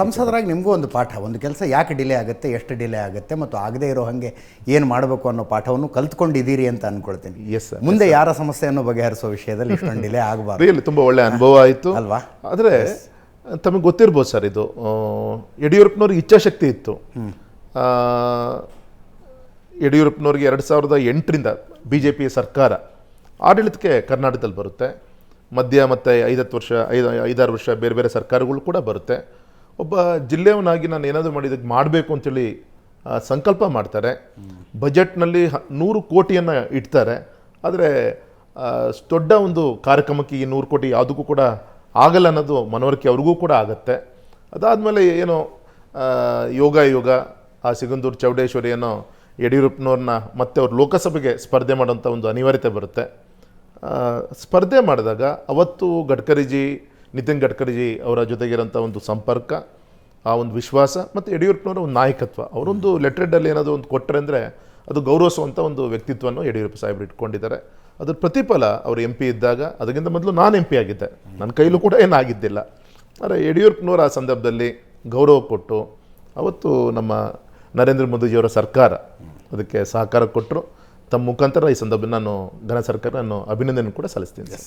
ಸಂಸದರಾಗಿ ನಿಮಗೂ ಒಂದು ಪಾಠ, ಒಂದು ಕೆಲಸ ಯಾಕೆ ಡಿಲೇ ಆಗುತ್ತೆ, ಎಷ್ಟು ಡಿಲೇ ಆಗುತ್ತೆ ಮತ್ತು ಆಗದೇ ಇರೋ ಹಾಗೆ ಏನು ಮಾಡಬೇಕು ಅನ್ನೋ ಪಾಠವನ್ನು ಕಲ್ತ್ಕೊಂಡಿದ್ದೀರಿ ಅಂತ ಅಂದ್ಕೊಳ್ತೀನಿ. Yes sir. ಮುಂದೆ ಯಾರ ಸಮಸ್ಯೆಯನ್ನು ಬಗೆಹರಿಸೋ ವಿಷಯದಲ್ಲಿ ಇಷ್ಟೊಂದು ಡಿಲೇ ಆಗಬಾರ್ದು. ರಿಯಲಿ ತುಂಬ ಒಳ್ಳೆ ಅನುಭವ ಆಯಿತು ಅಲ್ವಾ? ಆದರೆ ತಮಗೆ ಗೊತ್ತಿರ್ಬೋದು ಸರ್, ಇದು ಯಡಿಯೂರಪ್ಪನವ್ರಿಗೆ ಇಚ್ಛಾಶಕ್ತಿ ಇತ್ತು. ಯಡಿಯೂರಪ್ಪನವ್ರಿಗೆ 2008ರಿಂದ BJP ಸರ್ಕಾರ ಆಡಳಿತಕ್ಕೆ ಕರ್ನಾಟಕದಲ್ಲಿ ಬರುತ್ತೆ. ಮಧ್ಯ ಮತ್ತು 5-6 ವರ್ಷ ಬೇರೆ ಬೇರೆ ಸರ್ಕಾರಗಳು ಕೂಡ ಬರುತ್ತೆ. ಒಬ್ಬ ಜಿಲ್ಲೆಯವನಾಗಿ ನಾನು ಏನಾದರೂ ಮಾಡಿದ್ದಕ್ಕೆ ಮಾಡಬೇಕು ಅಂತೇಳಿ ಸಂಕಲ್ಪ ಮಾಡ್ತಾರೆ. ಬಜೆಟ್ನಲ್ಲಿ 100 ಕೋಟಿಯನ್ನು ಇಡ್ತಾರೆ. ಆದರೆ ದೊಡ್ಡ ಒಂದು ಕಾರ್ಯಕ್ರಮಕ್ಕೆ ಈ 100 ಕೋಟಿ ಯಾವುದಕ್ಕೂ ಕೂಡ ಆಗಲ್ಲ ಅನ್ನೋದು ಮನವರಿಕೆ ಅವ್ರಿಗೂ ಕೂಡ ಆಗುತ್ತೆ. ಅದಾದಮೇಲೆ ಏನೋ ಯೋಗ ಆ ಸಿಗಂದೂರು ಚೌಡೇಶ್ವರಿ ಏನೋ ಯಡಿಯೂರಪ್ಪನವ್ರನ್ನ ಮತ್ತೆ ಅವ್ರು ಲೋಕಸಭೆಗೆ ಸ್ಪರ್ಧೆ ಮಾಡೋಂಥ ಒಂದು ಅನಿವಾರ್ಯತೆ ಬರುತ್ತೆ. ಸ್ಪರ್ಧೆ ಮಾಡಿದಾಗ ಅವತ್ತು ನಿತಿನ್ ಗಡ್ಕರಿಜಿ ಅವರ ಜೊತೆಗಿರೋಂಥ ಒಂದು ಸಂಪರ್ಕ, ಆ ಒಂದು ವಿಶ್ವಾಸ ಮತ್ತು ಯಡಿಯೂರಪ್ಪನವರ ಒಂದು ನಾಯಕತ್ವ, ಅವರೊಂದು ಲೆಟ್ರೆಡಲ್ಲಿ ಏನಾದರೂ ಒಂದು ಕೊಟ್ಟರೆ ಅಂದರೆ ಅದು ಗೌರವಿಸುವಂಥ ಒಂದು ವ್ಯಕ್ತಿತ್ವವನ್ನು ಯಡಿಯೂರಪ್ಪ ಸಾಹೇಬರು ಇಟ್ಕೊಂಡಿದ್ದಾರೆ. ಅದ್ರ ಪ್ರತಿಫಲ ಅವರು MP ಇದ್ದಾಗ, ಅದಕ್ಕಿಂತ ಮೊದಲು ನಾನು MP ಆಗಿದ್ದೆ, ನನ್ನ ಕೈಲೂ ಕೂಡ ಏನಾಗಿದ್ದಿಲ್ಲ. ಆದರೆ ಯಡಿಯೂರಪ್ಪನವರ ಆ ಸಂದರ್ಭದಲ್ಲಿ ಗೌರವ ಕೊಟ್ಟು ಅವತ್ತು ನಮ್ಮ ನರೇಂದ್ರ ಮೋದಿಜಿಯವರ ಸರ್ಕಾರ ಅದಕ್ಕೆ ಸಹಕಾರ ಕೊಟ್ಟರು. ತಮ್ಮ ಮುಖಾಂತರ ಈ ಸಂದರ್ಭ ನಾನು ಘನ ಸರ್ಕಾರ ಅಭಿನಂದನೆ ಕೂಡ ಸಲ್ಲಿಸ್ತೀನಿ.